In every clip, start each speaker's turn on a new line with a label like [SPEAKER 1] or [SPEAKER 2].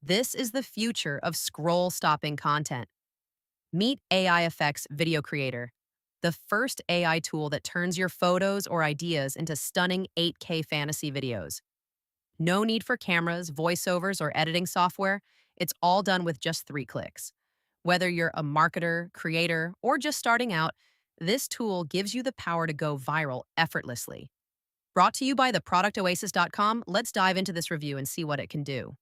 [SPEAKER 1] This is the future of scroll stopping content. Meet AI Effects Video Creator, the first AI tool that turns your photos or ideas into stunning 8K fantasy videos. No need for cameras, voiceovers, or editing software. It's all done with just 3 clicks. Whether you're a marketer, creator, or just starting out, this tool gives you the power to go viral effortlessly. Brought to you by theproductoasis.com, let's dive into this review and see what it can do.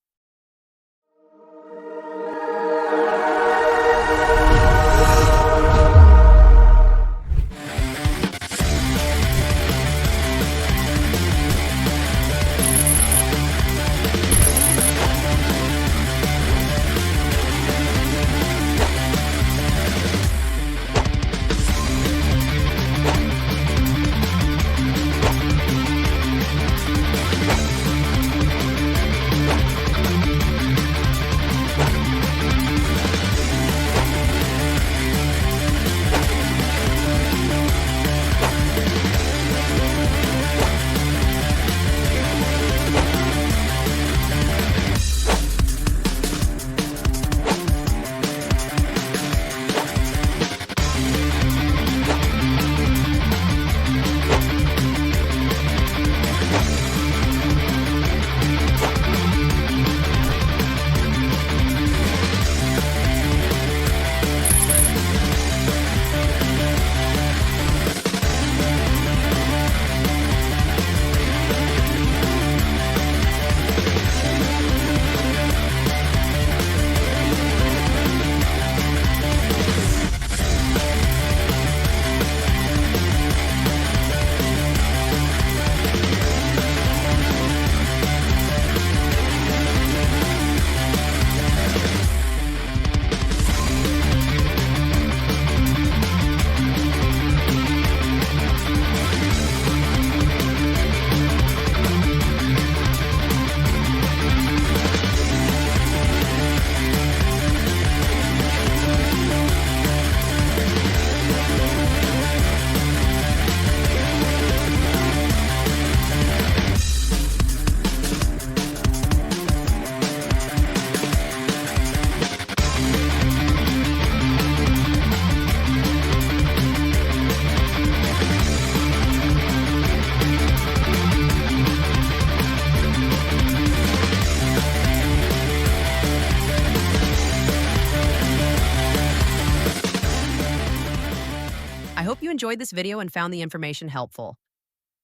[SPEAKER 1] I hope you enjoyed this video and found the information helpful.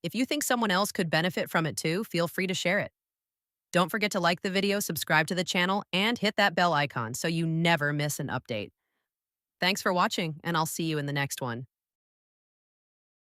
[SPEAKER 1] If you think someone else could benefit from it too, feel free to share it. Don't forget to like the video, subscribe to the channel, and hit that bell icon so you never miss an update. Thanks for watching, and I'll see you in the next one.